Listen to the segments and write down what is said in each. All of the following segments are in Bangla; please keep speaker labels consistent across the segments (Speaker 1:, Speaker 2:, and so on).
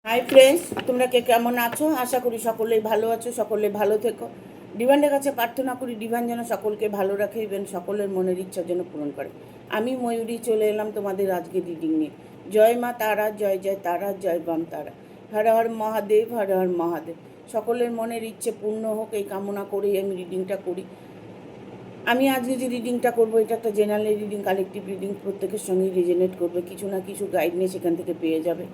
Speaker 1: হাই ফ্রেন্ডস, তোমরা কে কেমন আছো? আশা করি সকলেই ভালো আছো, সকলে ভালো থেকো। ডিভাইনের কাছে প্রার্থনা করি ডিভাইন যেন সকলকে ভালো রাখে এবং সকলের মনের ইচ্ছা যেন পূরণ করে। আমি ময়ূরী চলে এলাম তোমাদের আজকে রিডিং নিয়ে। জয় মা তারা, জয় জয় তারা, জয় বাম তারা। হর হর মহাদেব, হর হর মহাদেব। সকলের মনের ইচ্ছে পূর্ণ হোক এই কামনা করেই আমি রিডিংটা করি। আমি আজকে যে রিডিংটা করবো এটা একটা জেনারেল রিডিং, কালেকটিভ রিডিং, প্রত্যেকের সঙ্গেই রিজনেট করবে। কিছু না কিছু গাইড নিয়ে সেখান থেকে পেয়ে যাবে।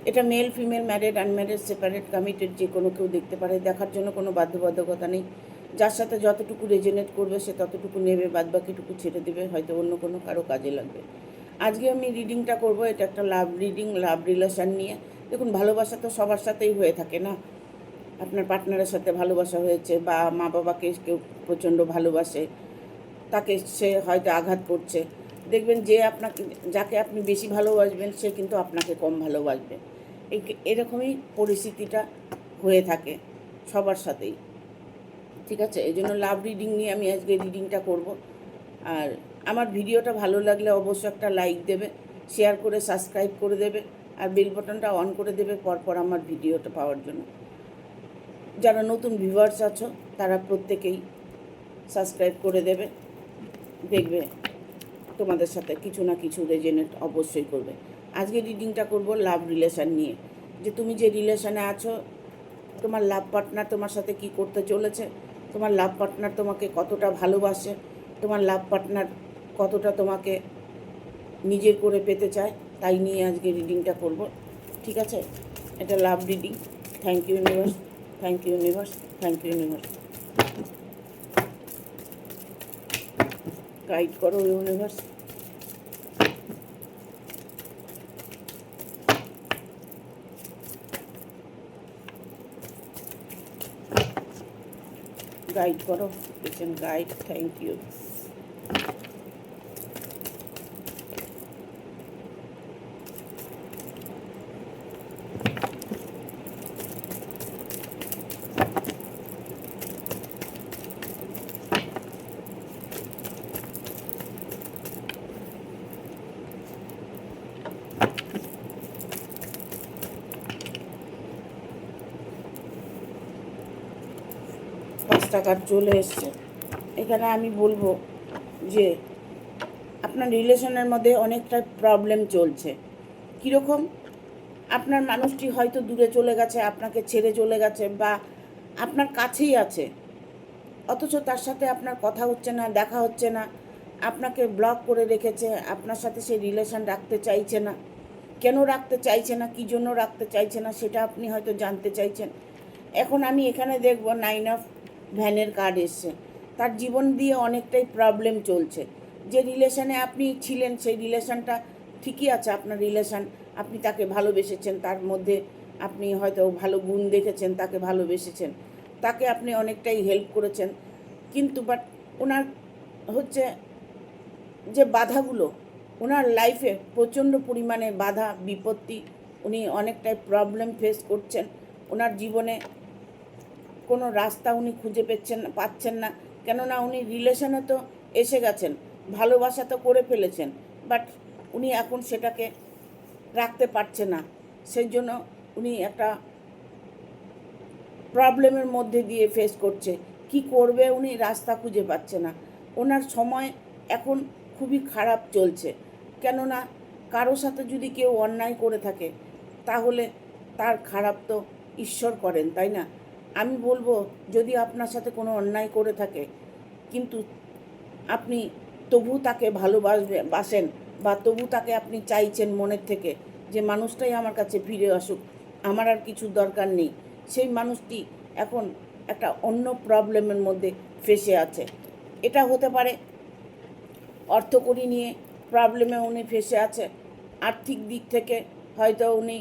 Speaker 1: এটা male female, married unmarried, separate committed, যে কোনো কেউ দেখতে পারে। দেখার জন্য কোনো বাধ্যবাধকতা নেই। যার সাথে যতটুকু রেজনেট করবে সে ততটুকু নেবে, বাদ বাকিটুকু ছেড়ে দেবে, হয়তো অন্য কোনো কারো কাজে লাগবে। আজকে আমি রিডিংটা করব, এটা একটা লাভ রিডিং, লাভ রিলেশন নিয়ে। দেখুন, ভালোবাসা তো সবার সাথেই হয়ে থাকে না? আপনার পার্টনারের সাথে ভালোবাসা হয়েছে, বা মা বাবাকে কেউ প্রচণ্ড ভালোবাসে, তাকে সে হয়তো আঘাত করছে। দেখবেন যে আপনাকে, যাকে আপনি বেশি ভালোবাসবেন সে কিন্তু আপনাকে কম ভালোবাসবে। এরকমই পরিস্থিতিটা হয়ে থাকে সবার সাথেই। ঠিক আছে, এই জন্য লাভ রিডিং নিয়ে আমি আজকে রিডিংটা করব। আর আমার ভিডিওটা ভালো লাগলে অবশ্যই একটা লাইক দেবে, শেয়ার করে সাবস্ক্রাইব করে দেবে, আর বেল বাটনটা অন করে দেবে পরপর আমার ভিডিওটা পাওয়ার জন্য। যারা নতুন ভিউয়ার্স আছো তারা প্রত্যেকেই সাবস্ক্রাইব করে দেবে। দেখবে তোমাদের সাথে কিছু না কিছু রেজনেট অবশ্যই করবে। আজকে রিডিংটা করব লাভ রিলেশান নিয়ে। যে তুমি যে রিলেশানে আছো, তোমার লাভ পার্টনার তোমার সাথে কি করতে চলেছে, তোমার লাভ পার্টনার তোমাকে কতটা ভালোবাসে, তোমার লাভ পার্টনার কতটা তোমাকে নিজের করে পেতে চায়, তাই নিয়ে আজকে রিডিংটা করব। ঠিক আছে, এটা love reading. Thank you universe, thank you universe, thank you universe. Guide করো ইউনিভার্স। গাইড করো, কিচেন গাইড। Thank you. টাকার চলে এসছে। এখানে আমি বলবো যে আপনার রিলেশনের মধ্যে অনেকটা প্রবলেম চলছে। কীরকম? আপনার মানুষটি হয়তো দূরে চলে গেছে, আপনাকে ছেড়ে চলে গেছে, বা আপনার কাছেই আছে, অথচ তার সাথে আপনার কথা হচ্ছে না, দেখা হচ্ছে না, আপনাকে ব্লক করে রেখেছে, আপনার সাথে সেই রিলেশন রাখতে চাইছে না। কেন রাখতে চাইছে না, কী জন্য রাখতে চাইছে না, সেটা আপনি হয়তো জানতে চাইছেন। এখন আমি এখানে দেখব 9 অফ ভ্যানের কার্ড এসছে। তার জীবন দিয়ে অনেকটাই প্রবলেম চলছে। যে রিলেশনে আপনি ছিলেন সেই রিলেশনটা ঠিকই আছে, আপনার রিলেশন, আপনি তাকে ভালোবেসেছেন, তার মধ্যে আপনি হয়তো ভালো গুণ দেখেছেন, তাকে ভালোবেসেছেন, তাকে আপনি অনেকটাই হেল্প করেছেন। কিন্তু বাট ওনার হচ্ছে যে বাধাগুলো, ওনার লাইফে প্রচণ্ড পরিমাণে বাধা বিপত্তি, উনি অনেকটাই প্রবলেম ফেস করছেন। ওনার জীবনে কোনো রাস্তা উনি খুঁজে পাচ্ছেন না। কেননা উনি রিলেশনে তো এসে গেছেন, ভালোবাসা তো করে ফেলেছেন, বাট উনি এখন সেটাকে রাখতে পারছে না। সেই জন্য উনি একটা প্রবলেমের মধ্যে দিয়ে ফেস করছে। কি করবে উনি রাস্তা খুঁজে পাচ্ছে না। ওনার সময় এখন খুবই খারাপ চলছে। কেননা কারো সাথে যদি কেউ অন্যায় করে থাকে তাহলে তার খারাপ তো ঈশ্বর করেন, তাই না? আমি বলবো, যদি আপনার সাথে কোনো অন্যায় করে থাকে কিন্তু আপনি তবু তাকে বাসেন, বা তবু তাকে আপনি চাইছেন মনের থেকে যে মানুষটাই আমার কাছে ফিরে আসুক, আমার আর কিছু দরকার নেই, সেই মানুষটি এখন একটা অন্য প্রবলেমের মধ্যে ফেসে আছে। এটা হতে পারে অর্থকড়ি নিয়ে প্রবলেমে উনি ফেসে আছে। আর্থিক দিক থেকে হয়তো উনি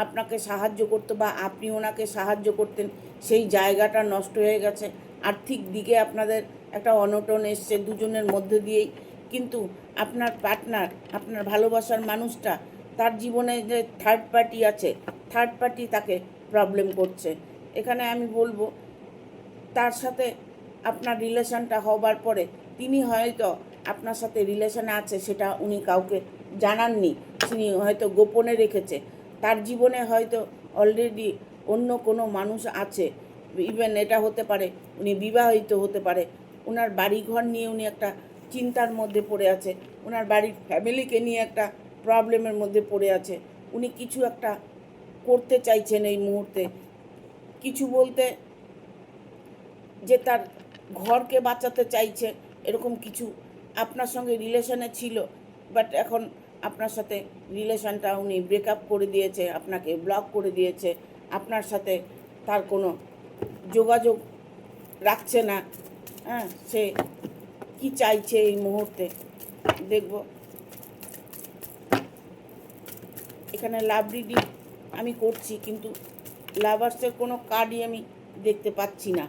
Speaker 1: আপনাকে সাহায্য করতো, বা আপনি ওনাকে সাহায্য করতেন, সেই জায়গাটা নষ্ট হয়ে গেছে। আর্থিক দিকে আপনাদের একটা অনটন এসছে দুজনের মধ্যে দিয়েই। কিন্তু আপনার পার্টনার, আপনার ভালোবাসার মানুষটা, তার জীবনে যে থার্ড পার্টি আছে, থার্ড পার্টি তাকে প্রবলেম করছে। এখানে আমি বলবো, তার সাথে আপনার রিলেশনটা হবার পরে তিনি হয়তো আপনার সাথে রিলেশনে আছে সেটা উনি কাউকে জানাননি, তিনি হয়তো গোপনে রেখেছে। তার জীবনে হয়তো অলরেডি অন্য কোনো মানুষ আছে। ইভেন এটা হতে পারে উনি বিবাহিত হতে পারে, ওনার বাড়িঘর নিয়ে উনি একটা চিন্তার মধ্যে পড়ে আছে, ওনার বাড়ির ফ্যামিলিকে নিয়ে একটা প্রবলেমের মধ্যে পড়ে আছে। উনি কিছু একটা করতে চাইছেন এই মুহূর্তে, কিছু বলতে যে তার ঘরকে বাঁচাতে চাইছে, এরকম কিছু আপনার সঙ্গে রিলেশনে ছিল, বাট এখন আপনার সাথে রিলেশনটা উনি ব্রেকআপ করে দিয়েছে, আপনাকে ব্লক করে দিয়েছে, আপনার সাথে তার কোনো যোগাযোগ রাখছে না। হ্যাঁ, সে কি চাইছে এই মুহূর্তে দেখব। এখানে লাভ রিডিং আমি করছি, কিন্তু লাভার্সের কোনো কার্ডই আমি দেখতে পাচ্ছি না।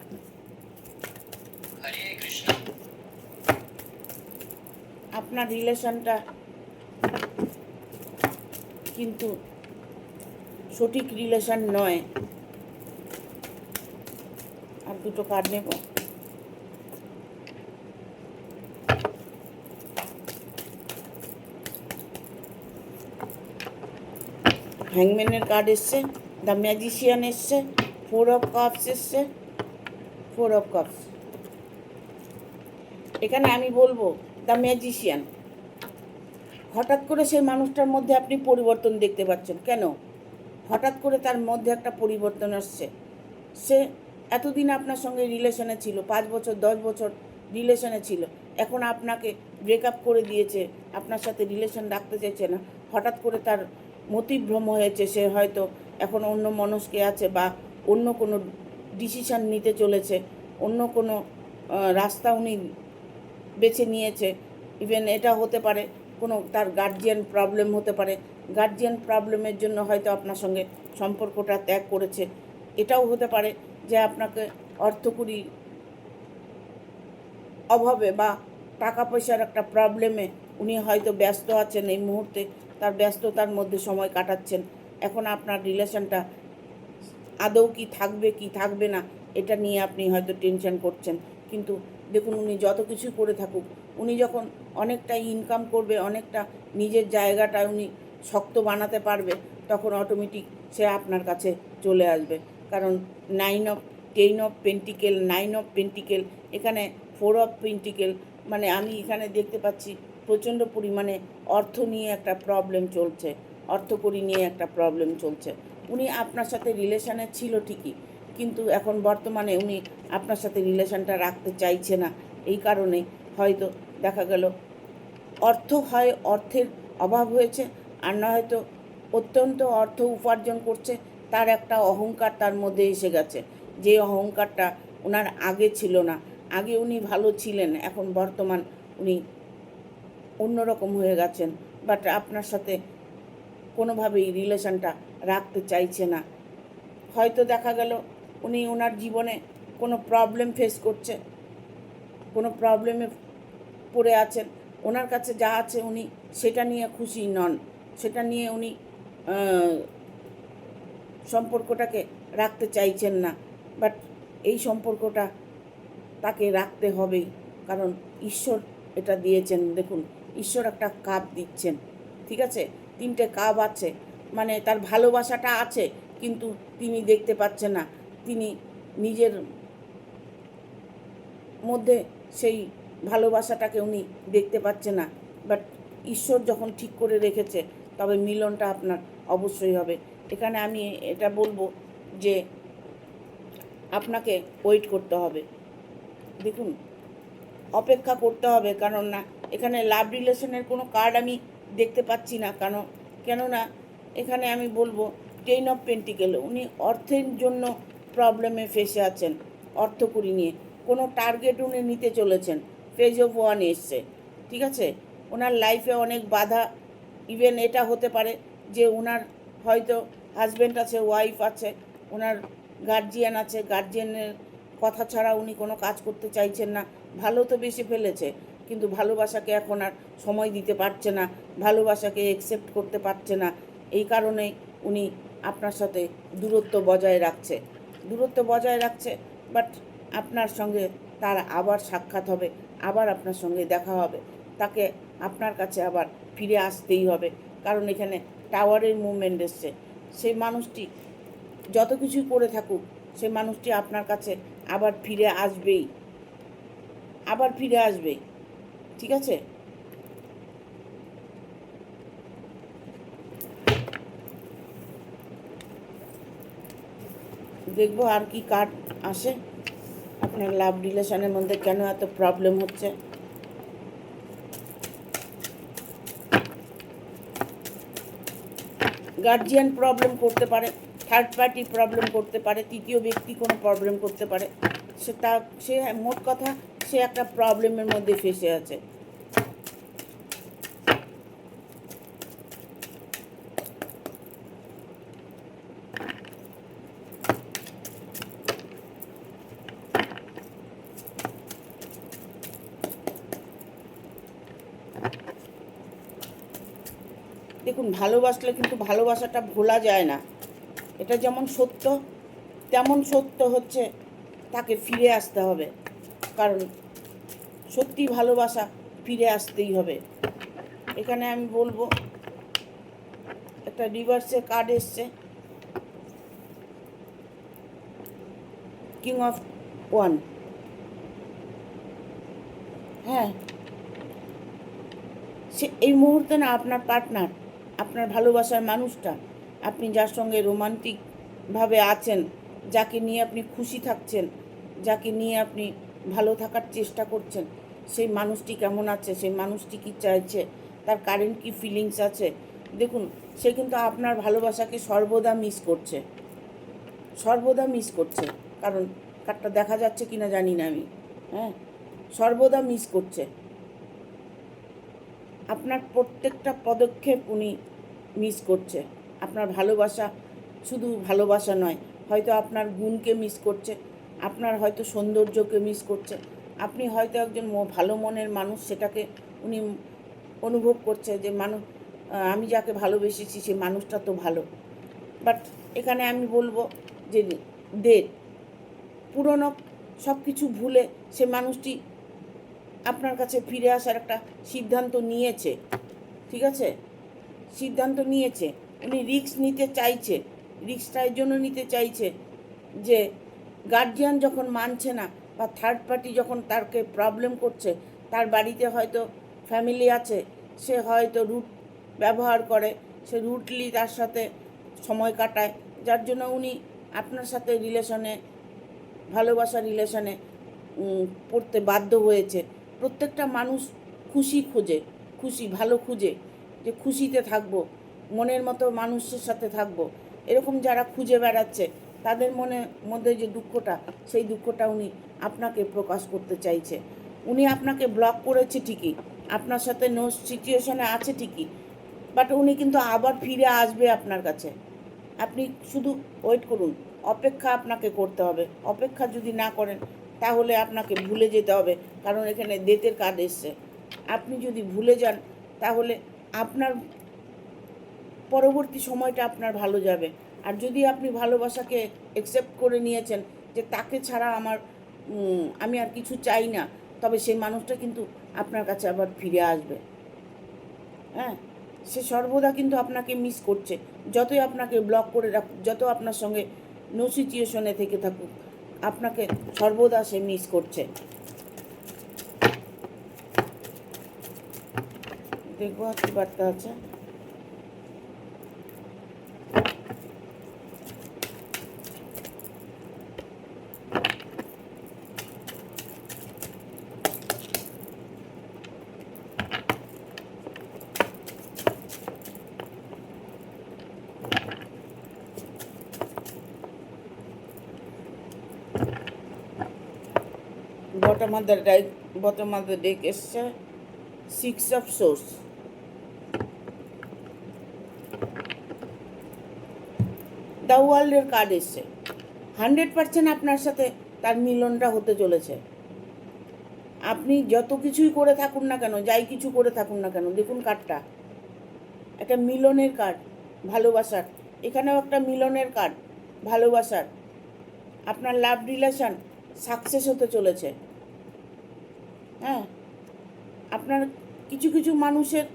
Speaker 1: আপনার রিলেশনটা কিন্তু সঠিক রিলেশন নয়। আর দুটো কার্ড নেব। হ্যাংম্যানের কার্ড এসছে, দ্য ম্যাজিশিয়ান এসছে, 4 অফ কাপস এসছে, 4 অফ কাপস। এখানে আমি বলবো দ্য ম্যাজিশিয়ান, হঠাৎ করে সেই মানুষটার মধ্যে আপনি পরিবর্তন দেখতে পাচ্ছেন। কেন? হঠাৎ করে তার মধ্যে একটা পরিবর্তন আসছে। সে এতদিন আপনার সঙ্গে রিলেশনে ছিল, 5 বছর 10 বছর রিলেশনে ছিল, এখন আপনাকে ব্রেকআপ করে দিয়েছে, আপনার সাথে রিলেশন রাখতে চাইছে না। হঠাৎ করে তার মতিভ্রম হয়েছে, সে হয়তো এখন অন্য মনস্কে আছে, বা অন্য কোনো ডিসিশান নিতে চলেছে, অন্য কোনো রাস্তা উনি বেছে নিয়েছে। ইভেন এটা হতে পারে কোনো তার গার্জিয়ান প্রবলেম হতে পারে, গার্জিয়ান প্রবলেমের জন্য হয়তো আপনার সঙ্গে সম্পর্কটা ত্যাগ করেছে। এটাও হতে পারে যে আপনাকে অর্থকড়ি অভাবে বা টাকা পয়সার একটা প্রবলেমে উনি হয়তো ব্যস্ত আছেন এই মুহূর্তে, তার ব্যস্ততার মধ্যে সময় কাটাচ্ছেন। এখন আপনার রিলেশনটা আদৌ কি থাকবে না, এটা নিয়ে আপনি হয়তো টেনশন করছেন। কিন্তু দেখুন, উনি যত কিছু করে থাকুক, উনি যখন অনেকটা ইনকাম করবে, অনেকটা নিজের জায়গাটা উনি শক্ত বানাতে পারবে, তখন অটোমেটিক সে আপনার কাছে চলে আসবে। কারণ 10 অফ পেন্টিকেল, 9 অফ পেন্টিকেল, এখানে 4 অফ পেন্টিকেল, মানে আমি এখানে দেখতে পাচ্ছি প্রচণ্ড পরিমাণে অর্থ নিয়ে একটা প্রবলেম চলছে, অর্থকড়ি নিয়ে একটা প্রবলেম চলছে। উনি আপনার সাথে রিলেশনে ছিল ঠিকই, কিন্তু এখন বর্তমানে উনি আপনার সাথে রিলেশনটা রাখতে চাইছে না। এই কারণে হয়তো দেখা গেল অর্থের অভাব হয়েছে, আর না হয়তো অত্যন্ত অর্থ উপার্জন করছে, তার একটা অহংকার তার মধ্যে এসে গেছে, যে অহংকারটা ওনার আগে ছিল না। আগে উনি ভালো ছিলেন, এখন বর্তমান উনি অন্যরকম হয়ে গেছেন, বাট আপনার সাথে কোনোভাবেই রিলেশনটা রাখতে চাইছে না। হয়তো দেখা গেল উনি ওনার জীবনে কোনো প্রবলেম ফেস করছে, কোনো প্রবলেমে পড়ে আছেন, ওনার কাছে যা আছে উনি সেটা নিয়ে খুশি নন, সেটা নিয়ে উনি সম্পর্কটাকে রাখতে চাইছেন না। বাট এই সম্পর্কটা তাকে রাখতে হবেই, কারণ ঈশ্বর এটা দিয়েছেন। দেখুন, ঈশ্বর একটা কাপ দিচ্ছেন, ঠিক আছে, 3টে কাপ আছে, মানে তার ভালোবাসাটা আছে, কিন্তু তিনি দেখতে পাচ্ছেন না, তিনি নিজের মধ্যে সেই ভালোবাসাটাকে উনি দেখতে পাচ্ছেন না। বাট ঈশ্বর যখন ঠিক করে রেখেছে, তবে মিলনটা আপনার অবশ্যই হবে। এখানে আমি এটা বলবো যে আপনাকে ওয়েট করতে হবে, দেখুন অপেক্ষা করতে হবে, কারণ না এখানে লাভ রিলেশনের কোনো কার্ড আমি দেখতে পাচ্ছি না। কেননা এখানে আমি বলবো 10 অফ পেন্টিকেল, উনি অর্থের জন্য প্রবলেমে ফেসে আছেন, অর্থকড়ি নিয়ে কোনো টার্গেট উনি নিতে চলেছেন। পেজ অফ 1 এসছে, ঠিক আছে, ওনার লাইফে অনেক বাধা। ইভেন এটা হতে পারে যে ওনার হয়তো হাজব্যান্ড আছে, ওয়াইফ আছে, ওনার গার্জিয়ান আছে, গার্জিয়ানের কথা ছাড়া উনি কোনো কাজ করতে চাইছেন না। ভালো তো বেশি ফেলেছে, কিন্তু ভালোবাসাকে এখন আর সময় দিতে পারছে না, ভালোবাসাকে অ্যাকসেপ্ট করতে পারছে না। এই কারণেই উনি আপনার সাথে দূরত্ব বজায় রাখছে। বাট আপনার সঙ্গে তার আবার সাক্ষাৎ হবে, আবার আপনার সঙ্গে দেখা হবে, তাকে আপনার কাছে আবার ফিরে আসতেই হবে, কারণ এখানে টাওয়ারের মুভমেন্ট এসছে। সেই মানুষটি যত কিছুই করে থাকুক সে মানুষটি আপনার কাছে আবার ফিরে আসবেই, আবার ফিরে আসবেই। ঠিক আছে? দেখবো আর কি কার্ড আসে। আপনার লাভ রিলেশনের মধ্যে কেন এত প্রবলেম হচ্ছে? গার্জিয়ান প্রবলেম করতে পারে, থার্ড পার্টি প্রবলেম করতে পারে, তৃতীয় ব্যক্তি কোনো প্রবলেম করতে পারে। সে মোট কথা সে একটা প্রবলেমের মধ্যে ফেসে আছে। দেখুন, ভালোবাসলে কিন্তু ভালোবাসাটা ভোলা যায় না। এটা যেমন সত্য, তেমন সত্য হচ্ছে তাকে ফিরে আসতে হবে। কারণ সত্যি ভালোবাসা ফিরে আসতেই হবে। এখানে আমি বলবো, একটা রিভার্সে কার্ড এসছে, কিং অফ ওয়ান। হ্যাঁ, সে এই মুহূর্তে না আপনার পার্টনার, আপনার ভালোবাসার মানুষটা, আপনি যার সঙ্গে রোমান্টিকভাবে আছেন, যাকে নিয়ে আপনি খুশি থাকছেন, যাকে নিয়ে আপনি ভালো থাকার চেষ্টা করছেন, সেই মানুষটি কেমন আছে, সেই মানুষটি কী চাইছে, তার কারেন্ট কী ফিলিংস আছে। দেখুন, সে কিন্তু আপনার ভালোবাসাকে সর্বদা মিস করছে, সর্বদা মিস করছে। কারণ কার্ডটা দেখা যাচ্ছে কিনা জানি না আমি। হ্যাঁ, সর্বদা মিস করছে। আপনার প্রত্যেকটা পদক্ষেপ উনি মিস করছে। আপনার ভালোবাসা শুধু ভালোবাসা নয়, হয়তো আপনার গুণকে মিস করছে, আপনার হয়তো সৌন্দর্যকে মিস করছে, আপনি হয়তো একজন ভালো মনের মানুষ, সেটাকে উনি অনুভব করছে যে আমি যাকে ভালোবেসেছি সে মানুষটা তো ভালো। বাট এখানে আমি বলবো যে পুরনো সব কিছু ভুলে সে মানুষটি আপনার কাছে ফিরে আসার একটা সিদ্ধান্ত নিয়েছে। ঠিক আছে? সিদ্ধান্ত নিয়েছে, উনি রিস্ক নিতে চাইছে। রিস্কটা এর জন্য নিতে চাইছে যে গার্জিয়ান যখন মানছে না, বা থার্ড পার্টি যখন তাকে প্রবলেম করছে, তার বাড়িতে হয়তো ফ্যামিলি আছে, সে হয়তো রুট ব্যবহার করে, সে রুটলি তার সাথে সময় কাটায়, যার জন্য উনি আপনার সাথে রিলেশনে, ভালোবাসা রিলেশনে পড়তে বাধ্য হয়েছে। প্রত্যেকটা মানুষ খুশি খোঁজে, ভালো খুঁজে, যে খুশিতে থাকবো, মনের মতো মানুষের সাথে থাকবো, এরকম যারা খুঁজে বেড়াচ্ছে তাদের মধ্যে যে দুঃখটা, সেই দুঃখটা উনি আপনাকে প্রকাশ করতে চাইছে। উনি আপনাকে ব্লক করেছে ঠিকই, আপনার সাথে নো সিচুয়েশনে আছে ঠিকই, বাট উনি কিন্তু আবার ফিরে আসবে আপনার কাছে। আপনি শুধু ওয়েট করুন, অপেক্ষা আপনাকে করতে হবে। অপেক্ষা যদি না করেন তাহলে আপনাকে ভুলে যেতে হবে, কারণ এখানে ডেথের কার্ড এসছে। আপনি যদি ভুলে যান তাহলে আপনার পরবর্তী সময়টা আপনার ভালো যাবে। আর যদি আপনি ভালোবাসাকে অ্যাকসেপ্ট করে নিয়েছেন যে তাকে ছাড়া আমি আর কিছু চাই না, তবে সেই মানুষটা কিন্তু আপনার কাছে আবার ফিরে আসবে। হ্যাঁ, সে সর্বদা কিন্তু আপনাকে মিস করছে। যতই আপনাকে ব্লক করে রাখুক, যত আপনার সঙ্গে নো সিচুয়েশনে থেকে থাকুক, আপনাকে সর্বদা সে মিস করছে। দেখবো কি বার্তা আছে। বটম অফ দ্য ডেক এসছে 6 অফ সোর্স। দ্য ওয়ার্ল্ডের কার্ড এসছে। 100% আপনার সাথে তার মিলনটা হতে চলেছে। আপনি যত কিছুই করে থাকুন না কেন, যাই কিছু করে থাকুন না কেন, দেখুন কার্ডটা একটা মিলনের কার্ড, ভালোবাসার। এখানেও একটা মিলনের কার্ড, ভালোবাসার। আপনার লাভ রিলেশন সাকসেস হতে চলেছে। হ্যাঁ, আপনার কিছু কিছু মানুষের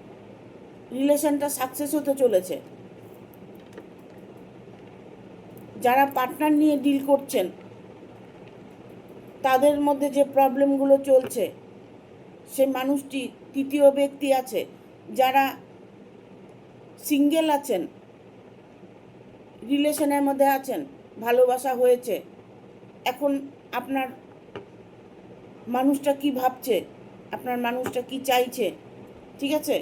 Speaker 1: রিলেশনটা সাকসেস হতে চলেছে। যারা পার্টনার নিয়ে ডিল করছেন তাদের মধ্যে যে প্রবলেমগুলো চলছে, সে মানুষটি তৃতীয় ব্যক্তি আছে। যারা সিঙ্গেল আছেন, রিলেশনের মধ্যে আছেন, ভালোবাসা হয়েছে, এখন আপনার মানুষটা কি ভাবছে, আপনার মানুষটা কি চাইছে, ঠিক আছে।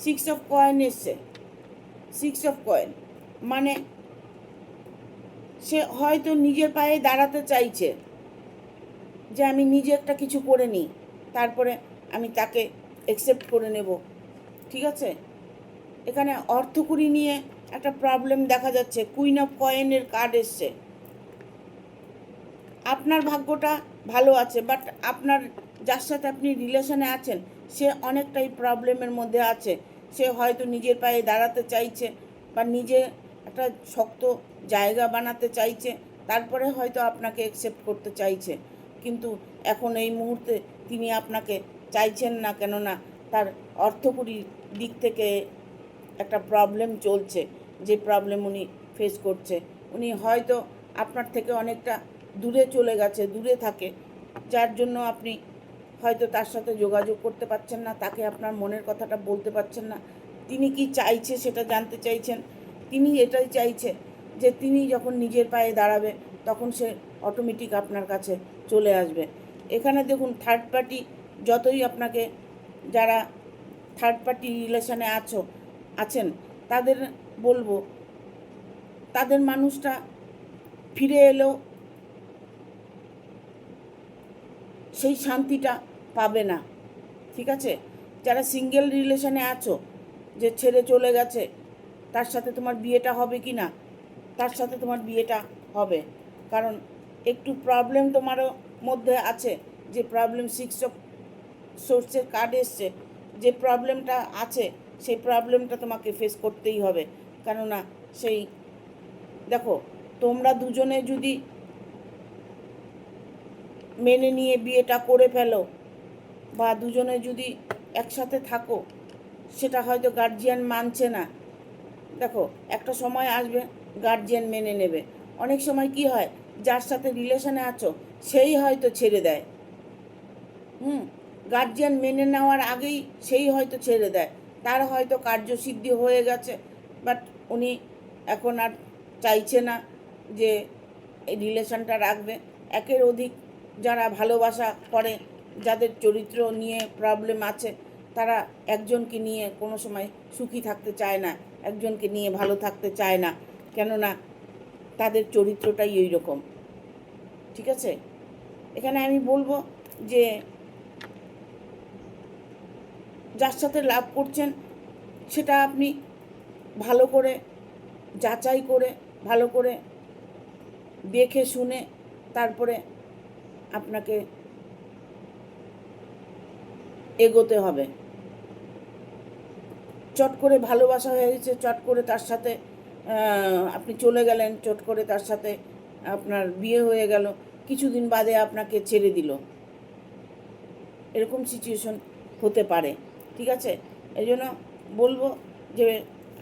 Speaker 1: 6 অফ কয়েন এসছে। 6 অফ কয়েন মানে সে হয়তো নিজের পায়ে দাঁড়াতে চাইছে, যে আমি নিজে একটা কিছু করে নিই, তারপরে আমি তাকে অ্যাকসেপ্ট করে নেব, ঠিক আছে। এখানে অর্থকড়ি নিয়ে একটা প্রবলেম দেখা যাচ্ছে। কুইন অফ কয়েনের কার্ড এসছে। আপনার ভাগ্যটা ভালো আছে, বাট আপনার যার সাথে আপনি রিলেশনে আছেন সে অনেকটাই প্রবলেমের মধ্যে আছে। সে হয়তো নিজের পায়ে দাঁড়াতে চাইছে বা নিজে একটা শক্ত জায়গা বানাতে চাইছে, তারপরে হয়তো আপনাকে অ্যাকসেপ্ট করতে চাইছে। কিন্তু এখন এই মুহূর্তে তিনি আপনাকে চাইছেন না, কেননা তার অর্থকড়ির দিক থেকে একটা প্রবলেম চলছে, যে প্রবলেম উনি ফেস করছে। উনি হয়তো আপনার থেকে অনেকটা দূরে চলে গেছে, দূরে থাকে, যার জন্য আপনি হয়তো তার সাথে যোগাযোগ করতে পারছেন না, তাকে আপনার মনের কথাটা বলতে পারছেন না। তিনি কি চাইছে সেটা জানতে চাইছেন। তিনি এটাই চাইছে যে তিনি যখন নিজের পায়ে দাঁড়াবে তখন সে অটোমেটিক আপনার কাছে চলে আসবে। এখানে দেখুন, থার্ড পার্টি যতই আপনাকে, যারা থার্ড পার্টি রিলেশনে আছেন তাদের বলবো, তাদের মানুষটা ফিরে এলেও সেই শান্তিটা পাবে না, ঠিক আছে। যারা সিঙ্গেল রিলেশনে আছো, যে ছেড়ে চলে গেছে, তার সাথে তোমার বিয়েটা হবে কি না, তার সাথে তোমার বিয়েটা হবে, কারণ একটু প্রবলেম তোমারও মধ্যে আছে। যে প্রবলেম 6 অফ সোর্সের কার্ড এসছে, যে প্রবলেমটা আছে সেই প্রবলেমটা তোমাকে ফেস করতেই হবে। কেননা সেই দেখো, তোমরা দুজনে যদি মেনে নিয়ে বিয়েটা করে ফেলো বা দুজনে যদি একসাথে থাকো, সেটা হয়তো গার্জিয়ান মানছে না। দেখো, একটা সময় আসবে গার্জিয়ান মেনে নেবে। অনেক সময় কি হয়, যার সাথে রিলেশনে আছো সেই হয়তো ছেড়ে দেয়। গার্জিয়ান মেনে নেওয়ার আগেই সেই হয়তো ছেড়ে দেয়। তার হয়তো কার্যসিদ্ধি হয়ে গেছে, বাট উনি এখন আর চাইছে না যে এই রিলেশনটা রাখবে। একের অধিক যারা ভালোবাসা করে, যাদের চরিত্র নিয়ে প্রবলেম আছে, তারা একজনকে নিয়ে কোনো সময় সুখী থাকতে চায় না, একজনকে নিয়ে ভালো থাকতে চায় না, কেননা তাদের চরিত্রটাই ওই রকম, ঠিক আছে। এখানে আমি বলবো যে যার সাথে লাভ করছেন সেটা আপনি ভালো করে যাচাই করে, ভালো করে দেখে শুনে তারপরে আপনাকে এগোতে হবে। চট করে ভালোবাসা হয়ে গেছে, চট করে তার সাথে আপনি চলে গেলেন, চট করে তার সাথে আপনার বিয়ে হয়ে গেল, কিছুদিন বাদে আপনাকে ছেড়ে দিল, এরকম সিচুয়েশন হতে পারে, ঠিক আছে। এই জন্য বলবো যে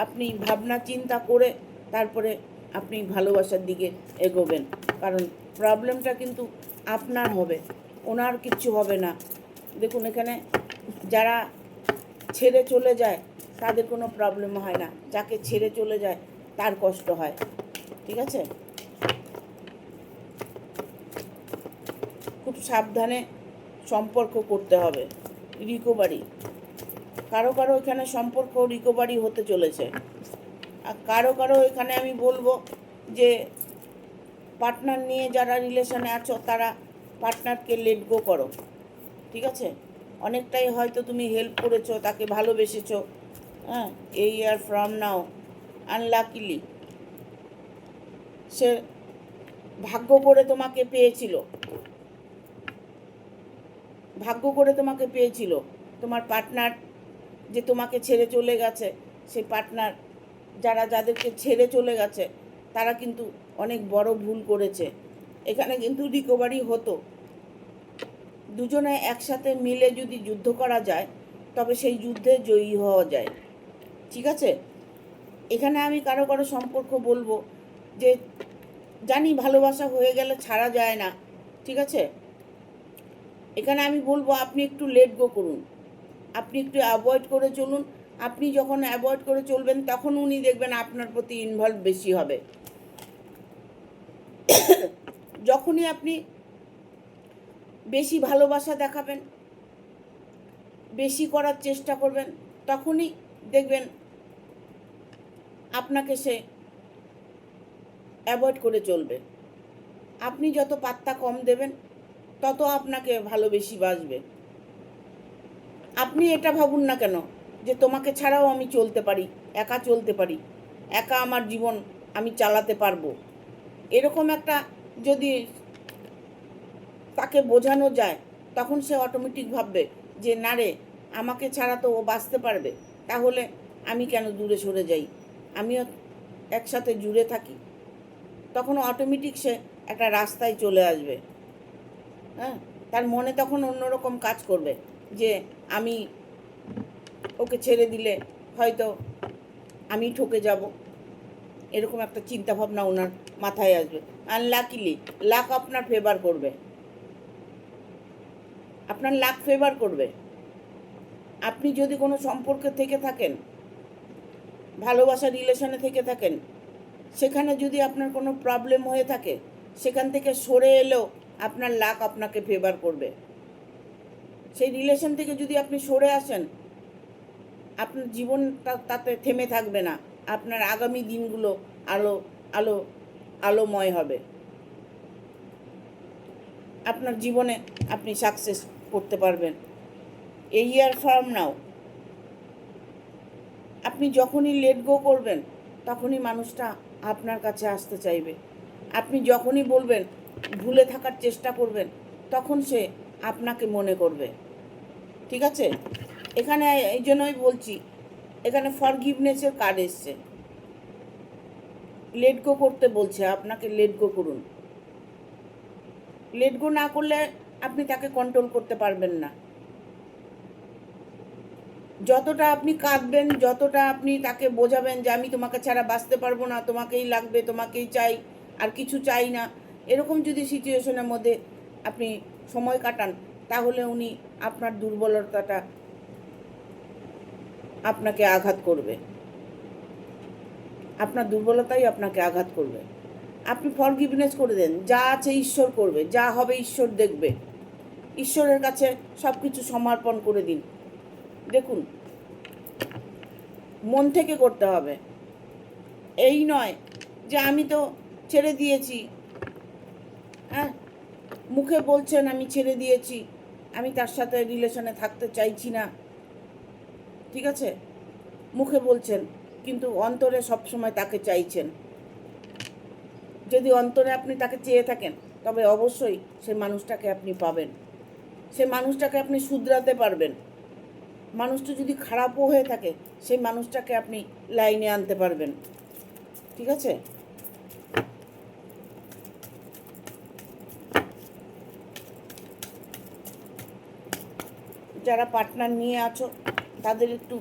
Speaker 1: আপনি ভাবনা চিন্তা করে তারপরে আপনি ভালোবাসার দিকে এগোবেন, কারণ প্রবলেমটা কিন্তু আপনার হবে, ওনার কিচ্ছু হবে না। দেখুন, এখানে যারা ছেড়ে চলে যায় তাদের কোনো প্রবলেম হয় না, যাকে ছেড়ে চলে যায় তার কষ্ট হয়, ঠিক আছে। খুব সাবধানে সম্পর্ক করতে হবে। রিকভারি, কারো কারো এখানে সম্পর্ক রিকভারি হতে চলেছে, আর কারো কারো এখানে আমি বলবো যে পার্টনার নিয়ে যারা রিলেশনে আছো তারা পার্টনারকে লেট গো করো, ঠিক আছে। অনেকটাই হয়তো তুমি হেল্প করেছো, তাকে ভালোবেসেছো, হ্যাঁ, এই ইয়ার ফ্রম নাও আনলাকিলি সে ভাগ্য করে তোমাকে পেয়েছিল, ভাগ্য করে তোমাকে পেয়েছিল। তোমার পার্টনার যে তোমাকে ছেড়ে চলে গেছে, সেই পার্টনার যাদেরকে ছেড়ে চলে গেছে তারা কিন্তু অনেক বড় ভুল করেছে। এখানে কিন্তু রিকভারি হতো, দুজনে একসাথে মিলে যদি যুদ্ধ করা যায় তবে সেই যুদ্ধে জয়ী হওয়া যায়, ঠিক আছে। এখানে আমি কারো কারো সম্পর্ক বলবো যে জানি ভালোবাসা হয়ে গেলে ছাড়া যায় না, ঠিক আছে। এখানে আমি বলবো আপনি একটু লেট গো করুন, আপনি একটু অ্যাভয়েড করে চলুন। আপনি যখন অ্যাভয়েড করে চলবেন তখন উনি দেখবেন আপনার প্রতি ইনভলভ বেশি হবে। যখনই আপনি বেশি ভালোবাসা দেখাবেন, বেশি করার চেষ্টা করবেন, তখনই দেখবেন আপনাকে সে অ্যাভয়েড করে চলবে। আপনি যত পাত্তা কম দেবেন তত আপনাকে ভালো বেশি বাসবে। আপনি এটা ভাবুন না কেন যে তোমাকে ছাড়াও আমি চলতে পারি, একা চলতে পারি, একা আমার জীবন আমি চালাতে পারবো। এরকম একটা যদি তাকে বোঝানো যায় তখন সে অটোমেটিক ভাববে যে না রে, আমাকে ছাড়া তো ও বাঁচতে পারবে, তাহলে আমি কেন দূরে সরে যাই, আমিও একসাথে জুড়ে থাকি। তখন অটোমেটিক সে একটা রাস্তায় চলে আসবে। হ্যাঁ, তার মনে তখন অন্যরকম কাজ করবে যে আমি ওকে ছেড়ে দিলে হয়তো আমি ঠকে যাব, এরকম একটা চিন্তাভাবনা ওনার মাথায় আসবে। আনলাকিলি লাক আপনার ফেভার করবে, আপনার লাক ফেভার করবে। আপনি যদি কোনো সম্পর্কে থেকে থাকেন, ভালোবাসা রিলেশনে থেকে থাকেন, সেখানে যদি আপনার কোনো প্রবলেম হয়ে থাকে, সেখান থেকে সরে এলেও আপনার লাক আপনাকে ফেভার করবে। সেই রিলেশন থেকে যদি আপনি সরে আসেন, আপনার জীবনটা তাতে থেমে থাকবে না, আপনার আগামী দিনগুলো আলো আলো আলোময় হবে। আপনার জীবনে আপনি সাকসেস করতে পারবেন। এই ইয়ার ফ্রম নাও আপনি যখনই লেট গো করবেন তখনই মানুষটা আপনার কাছে আসতে চাইবে। আপনি যখনই বলবেন, ভুলে থাকার চেষ্টা করবেন, তখন সে আপনাকে মনে করবে, ঠিক আছে। এখানে এই জন্যই বলছি, এখানে ফরগিভনেসের কার্ড এসছে, লেট গো করতে বলছে আপনাকে, লেট গো করুন। লেট গো না করলে আপনি তাকে কন্ট্রোল করতে পারবেন না। যতটা আপনি কাঁদবেন, যতটা আপনি তাকে বোঝাবেন যে আমি তোমাকে ছাড়া বাঁচতে পারবো না, তোমাকেই লাগবে, তোমাকেই চাই, আর কিছু চাই না, এরকম যদি সিচুয়েশনের মধ্যে আপনি সময় কাটান, তাহলে উনি আপনার দুর্বলতাটা আপনাকে আঘাত করবে, আপনার দুর্বলতাই আপনাকে আঘাত করবে। আপনি ফরগিভনেস করে দেন, যা আছে ঈশ্বর করবে, যা হবে ঈশ্বর দেখবে। ঈশ্বরের কাছে সব কিছু সমর্পণ করে দিন। দেখুন, মন থেকে করতে হবে, এই নয় যে আমি তো ছেড়ে দিয়েছি। হ্যাঁ, মুখে বলছেন আমি ছেড়ে দিয়েছি, আমি তার সাথে রিলেশনে থাকতে চাইছি না, ঠিক আছে, মুখে বলছেন কিন্তু অন্তরে সবসময় তাকে চাইছেন। যদি অন্তরে আপনি তাকে চেয়ে থাকেন তবে অবশ্যই সে মানুষটাকে আপনি পাবেন, সে মানুষটাকে আপনি শুধরাতে পারবেন। মানুষটা যদি খারাপও হয়ে থাকে, সেই মানুষটাকে আপনি লাইনে আনতে পারবেন, ঠিক আছে। যারা পার্টনার নিয়ে আছো তাদের একটু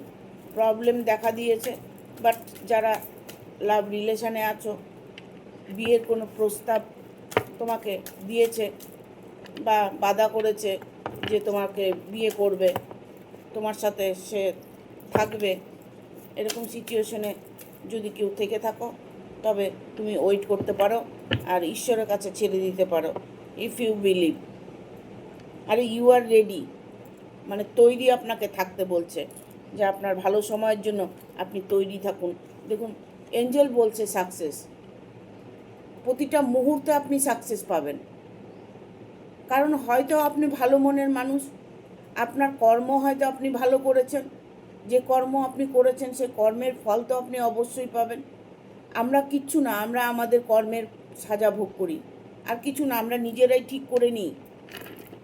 Speaker 1: প্রবলেম দেখা দিয়েছে, বাট যারা লাভ রিলেশনে আছো, বিয়ের কোনো প্রস্তাব তোমাকে দিয়েছে বা বাধা করেছে যে তোমাকে বিয়ে করবে, তোমার সাথে সে থাকবে, এরকম সিচুয়েশনে যদি কেউ থেকে থাকো, তবে তুমি ওয়েট করতে পারো আর ঈশ্বরের কাছে ছেড়ে দিতে পারো, if you believe. Are you আর রেডি, মানে তৈরি আপনাকে থাকতে বলছে, যে আপনার ভালো সময়ের জন্য আপনি তৈরি থাকুন। দেখুন, এঞ্জেল বলছে সাকসেস, প্রতিটা মুহূর্তে আপনি সাকসেস পাবেন। কারণ হয়তো আপনি ভালো মনের মানুষ, আপনার কর্ম হয়তো আপনি ভালো করেছেন, যে কর্ম আপনি করেছেন সে কর্মের ফল তো আপনি অবশ্যই পাবেন। আমরা কিচ্ছু না, আমরা আমাদের কর্মের সাজা ভোগ করি, আর কিছু না, আমরা নিজেরাই ঠিক করে নিই,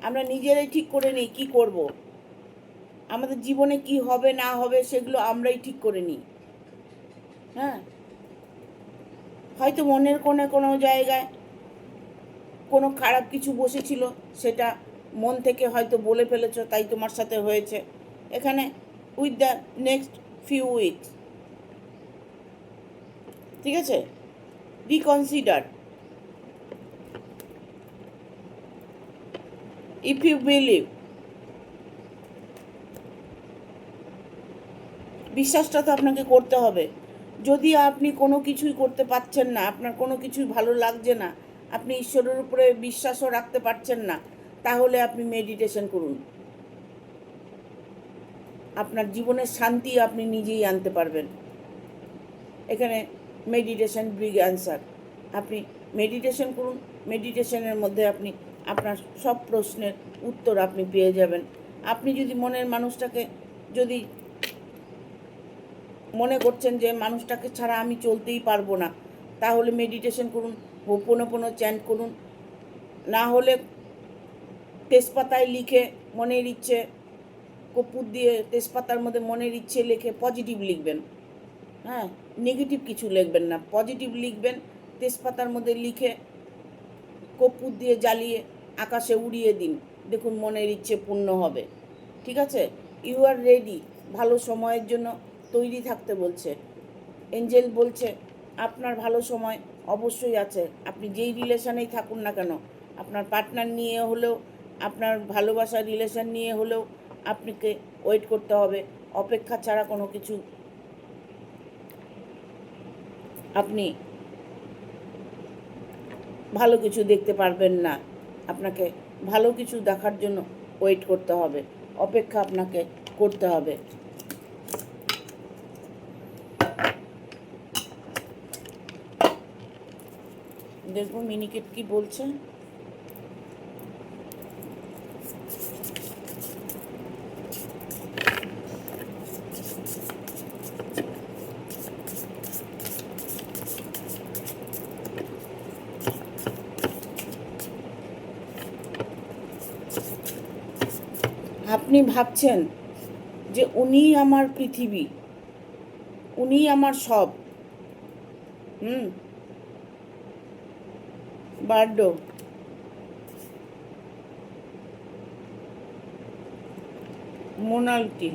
Speaker 1: আমরা নিজেরাই ঠিক করে নিই কী করব, আমাদের জীবনে কি হবে না হবে সেগুলো আমরাই ঠিক করে নিই। হ্যাঁ, হয়তো মনের কোণে কোনো জায়গায় কোনো খারাপ কিছু বসেছিল, সেটা মন থেকে হয়তো বলে ফেলেছো, তাই তোমার সাথে হয়েছে। এখানে with the next few weeks, ঠিক আছে, রিকনসিডার, ইফ ইউ বিলিভ, বিশ্বাসটা তো আপনাকে করতে হবে। যদি আপনি কোনো কিছুই করতে পারছেন না, আপনার কোনো কিছুই ভালো লাগছে না, আপনি ঈশ্বরের উপরে বিশ্বাসও রাখতে পারছেন না, তাহলে আপনি মেডিটেশন করুন। আপনার জীবনের শান্তি আপনি নিজেই আনতে পারবেন। এখানে মেডিটেশন বিগ অ্যান্সার। আপনি মেডিটেশন করুন, মেডিটেশনের মধ্যে আপনি আপনার সব প্রশ্নের উত্তর আপনি পেয়ে যাবেন। আপনি যদি মনের মানুষটাকে যদি মনে করছেন যে মানুষটাকে ছাড়া আমি চলতেই পারবো না, তাহলে মেডিটেশন করুন, হোপোনোপোনো চ্যান্ট করুন। না হলে তেজপাতায় লিখে মনের ইচ্ছে, কর্পূর দিয়ে তেজপাতার মধ্যে মনের ইচ্ছে লিখে পজিটিভ লিখবেন। হ্যাঁ, নেগেটিভ কিছু লিখবেন না, পজিটিভ লিখবেন। তেজপাতার মধ্যে লিখে কর্পূর দিয়ে জ্বালিয়ে আকাশে উড়িয়ে দিন, দেখুন মনের ইচ্ছে পূর্ণ হবে। ঠিক আছে? You R ready. ভালো সময়ের জন্য তৈরি থাকতে বলছে এঞ্জেল। বলছে আপনার ভালো সময় অবশ্যই আছে। আপনি যেই রিলেশনেই থাকুন না কেন, আপনার পার্টনার নিয়ে হলেও, আপনার ভালোবাসার রিলেশন নিয়ে হলেও আপনাকে ওয়েট করতে হবে। অপেক্ষা ছাড়া কোনো কিছু আপনি ভালো কিছু দেখতে পারবেন না। আপনাকে ভালো কিছু দেখার জন্য ওয়েট করতে হবে, অপেক্ষা আপনাকে করতে হবে। দেখবো মিনিকেট কি বলছে। আপনি ভাবছেন যে উনিই আমার পৃথিবী, উনিই আমার সব। বার্ডো, মোনালটি,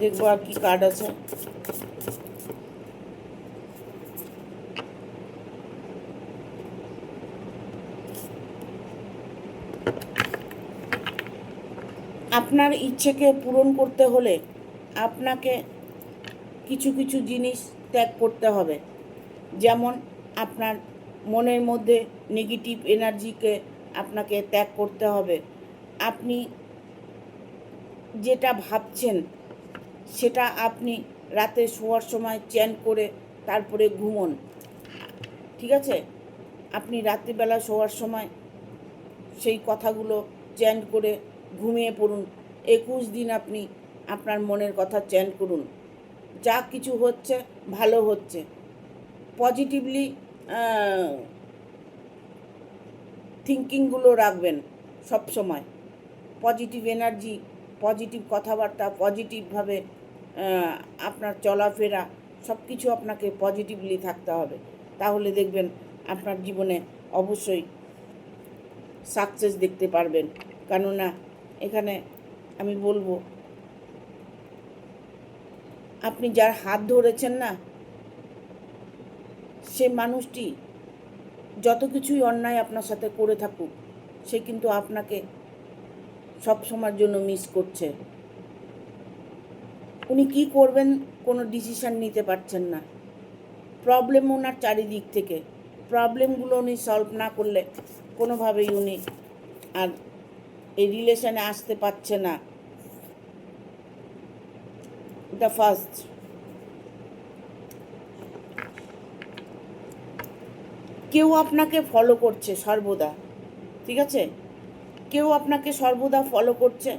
Speaker 1: দেখবো আর কি কার্ড আছে। আপনার ইচ্ছেকে পূরণ করতে হলে আপনাকে কিছু কিছু জিনিস ত্যাগ করতে হবে। যেমন আপনার মনের মধ্যে নেগেটিভ এনার্জিকে আপনাকে ত্যাগ করতে হবে। আপনি যেটা ভাবছেন সেটা আপনি রাতে শোয়ার সময় চ্যান্ট করে তারপরে ঘুমোন। ঠিক আছে? আপনি রাত্রিবেলা শোয়ার সময় সেই কথাগুলো চ্যান্ট করে ঘুমিয়ে পড়ুন। 21 দিন আপনি আপনার মনের কথা চ্যান্ট করুন। যা কিছু হচ্ছে ভালো হচ্ছে, পজিটিভলি থিঙ্কিংগুলো রাখবেন সব সময়। পজিটিভ এনার্জি, পজিটিভ কথাবার্তা, পজিটিভভাবে আপনার চলাফেরা, সব কিছু আপনাকে পজিটিভলি থাকতে হবে। তাহলে দেখবেন আপনার জীবনে অবশ্যই সাকসেস দেখতে পারবেন। কেননা এখানে আমি বলবো, আপনি যার হাত ধরেছেন না, সে মানুষটি যত কিছুই অন্যায় আপনার সাথে করে থাকুক, সে কিন্তু আপনাকে সব সময়ের জন্য মিস করছে। উনি কি করবেন কোনো ডিসিশান নিতে পারছেন না। প্রবলেম ওনার চারিদিক থেকে, প্রবলেমগুলো উনি সলভ না করলে কোনোভাবেই উনি আর এই রিলেশনে আসতে পারছে না। দ্য ফার্স্ট, কেউ আপনাকে ফলো করছে সর্বদা। ঠিক আছে? কেউ আপনাকে সর্বদা ফলো করছে।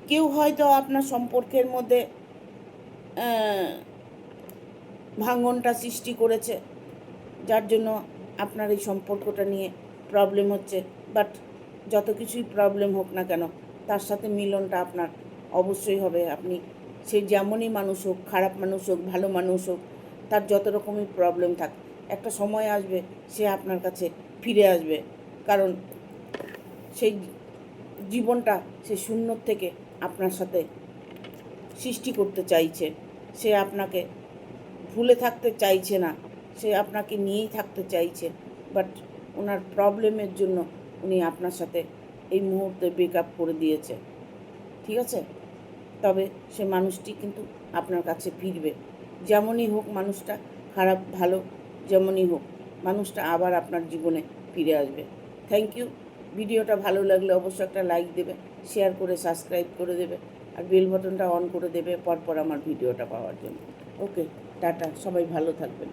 Speaker 1: কেউ হয়তো আপনার সম্পর্কের মধ্যে ভাঙনটা সৃষ্টি করেছে, যার জন্য আপনার এই সম্পর্কটা নিয়ে প্রবলেম হচ্ছে। বাট যত কিছুই প্রবলেম হোক না কেন, তার সাথে মিলনটা আপনার অবশ্যই হবে। আপনি সে যেমনই মানুষ হোক, খারাপ মানুষ হোক, ভালো মানুষ হোক, তার যত রকমই প্রবলেম থাক, একটা সময় আসবে সে আপনার কাছে ফিরে আসবে। কারণ সেই জীবনটা সে শূন্য থেকে আপনার সাথে সৃষ্টি করতে চাইছে। সে আপনাকে ভুলে থাকতে চাইছে না, সে আপনাকে নিয়েই থাকতে চাইছে। বাট ওনার প্রবলেমের জন্য উনি আপনার সাথে এই মুহূর্তে ব্রেকআপ করে দিয়েছে, ঠিক আছে? তবে সে মানুষটি কিন্তু আপনার কাছে ফিরবে। যেমনই হোক মানুষটা, খারাপ ভালো যেমনই হোক, মানুষটা আবার আপনার জীবনে ফিরে আসবে। Thank you. ভিডিওটা ভালো লাগলে অবশ্যই একটা লাইক দেবে, শেয়ার করে সাবস্ক্রাইব করে দেবে, আর বেল বাটনটা অন করে দেবে পরপর আমার ভিডিওটা পাওয়ার জন্য। ওকে, টাটা, সবাই ভালো থাকবেন।